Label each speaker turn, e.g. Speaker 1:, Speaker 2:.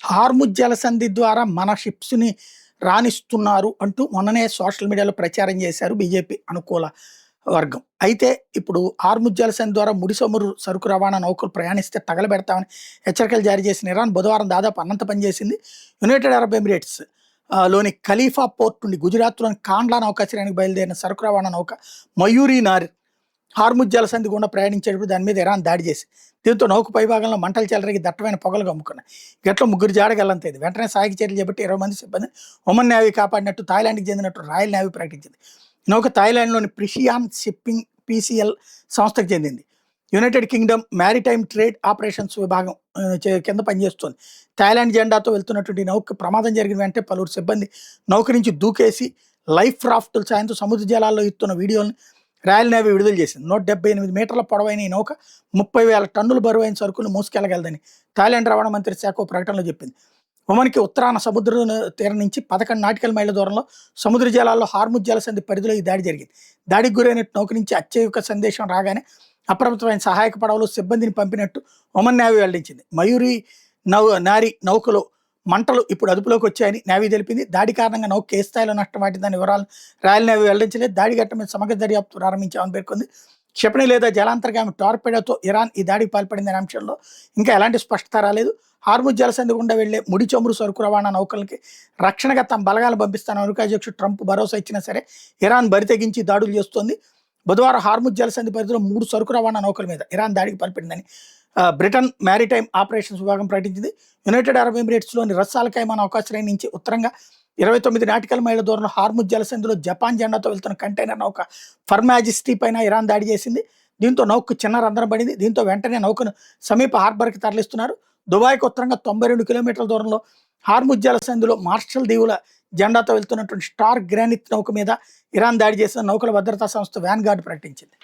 Speaker 1: Hormuz జలసంధి ద్వారా మన షిప్స్‌ని రానిస్తున్నారు అంటూ మొన్ననే సోషల్ మీడియాలో ప్రచారం చేశారు బీజేపీ అనుకూల వర్గం. అయితే ఇప్పుడు హార్ముజ్ జలసంధి ద్వారా ముడి చమురు సరుకు రవాణా నౌకలు ప్రయాణిస్తే తగలబెడతామని హెచ్చరికలు జారీ చేసిన ఇరాన్ బుధవారం దాదాపు అన్నంత పనిచేసింది. యునైటెడ్ అరబ్ ఎమిరేట్స్ లోని ఖలీఫా పోర్ట్ నుండి గుజరాత్‌లోని కాండ్లా నౌకాశ్రయానికి బయలుదేరిన సరుకు రవాణా నౌక మయూరి నార్ హార్ముజ్ జలసంధి గుండా ప్రయాణించేటప్పుడు దాని మీద ఇరాన్ దాడి చేసి దీంతో నౌక పైభాగంలో మంటలు చెలరేగి దట్టమైన పొగలు కమ్ముకున్నాయి. గట్లో ముగ్గురు జాడగల్లంతేది. వెంటనే సహాయక చర్యలు చేపట్టి 20 మంది సిబ్బంది ఒమన్ నేవీ కాపాడినట్టు థాయిలాండ్కి చెందినట్టు రాయల్ నేవీ ప్రకటించింది. ఈ నౌక థాయిలాండ్లోని ప్రిషియాన్ షిప్పింగ్ పీసీఎల్ సంస్థకు చెందింది. United Kingdom maritime trade operations విభాగం కింద పనిచేస్తోంది. థాయిలాండ్ జెండాతో వెళ్తున్నటువంటి నౌక ప్రమాదం జరిగిన వెంటనే పలువురు సిబ్బంది నౌక నుంచి దూకేసి లైఫ్ రాఫ్టుల సాయంతో సముద్ర జలాల్లో ఇస్తున్న వీడియోలను రాయల్ నేవీ విడుదల చేసింది. 178 మీటర్ల పొడవైన ఈ నౌక 30,000 టన్నుల బరువైన సరుకులు మోసుకెళ్లగలదని థాయిలాండ్ రవాణా మంత్రి శాఖ ప్రకటనలో చెప్పింది. ఒమన్కి ఉత్తరాన సముద్ర తీరం నుంచి 11 నాటికల్ మైళ్ళ దూరంలో సముద్ర జలాల్లో హార్ముజ్ జలసంధి పరిధిలో ఈ దాడి జరిగింది. దాడికి గురైన నౌక నుంచి అత్యయిక సందేశం రాగానే అప్రమత్తమైన సహాయక పడవలు సిబ్బందిని పంపినట్టు ఒమన్ నేవీ వెల్లడించింది. మయూరి నారి నౌకలో మంటలు ఇప్పుడు అదుపులోకి వచ్చాయని నేవీ తెలిపింది. దాడి కారణంగా నౌక ఏ స్థాయిలో నష్టం వాటిందని వివరాలు రాయల్ నేవీ వెల్లడించలేదు. దాడి ఘట్టం మీద సమగ్ర దర్యాప్తు ప్రారంభించామని పేర్కొంది. క్షిపణి లేదా జలాంతర్గామి టార్పెడోతో ఇరాన్ ఈ దాడికి పాల్పడిందనే అంశంలో ఇంకా ఎలాంటి స్పష్టత రాలేదు. హార్ముజ్ జలసంధి గుండా వెళ్లే ముడి చమురు సరుకు రవాణా నౌకలకి రక్షణగా తమ బలగాలు పంపిస్తానని అమెరికా అధ్యక్షుడు ట్రంప్ భరోసా ఇచ్చినా సరే ఇరాన్ బరితెగించి దాడులు చేస్తోంది. బుధవారం హార్ముజ్ జలసంధి పరిధిలో 3 సరుకు రవాణా నౌకల మీద ఇరాన్ దాడికి పాల్పడిందని బ్రిటన్ మ్యారిటైమ్ ఆపరేషన్స్ విభాగం ప్రకటించింది. యునైటెడ్ అరబ్ ఎమిరేట్స్లోని రస్ అల్ ఖైమా నౌకాశ్రయం నుంచి ఉత్తరంగా 29 నాటికల్ మైళ్ళ దూరంలో హార్ముజ్ జలసంధిలో జపాన్ జెండాతో వెళ్తున్న కంటైనర్ నౌక ఫర్ మ్యాజెస్టీ పైన ఇరాన్ దాడి చేసింది. దీంతో నౌకకు చిన్న రంధ్రం పడింది. దీంతో వెంటనే నౌకను సమీప హార్బర్కి తరలిస్తున్నారు. దుబాయ్కి ఉత్తరంగా 92 కిలోమీటర్ల దూరంలో హార్ముజ్ జలసంధిలో మార్షల్ దీవుల జెండాతో వెళ్తున్నటువంటి స్టార్ గ్రానిత్ నౌక మీద ఇరాన్ దాడి చేసిన నౌకల భద్రతా సంస్థ వ్యాన్ గార్డ్ ప్రకటించింది.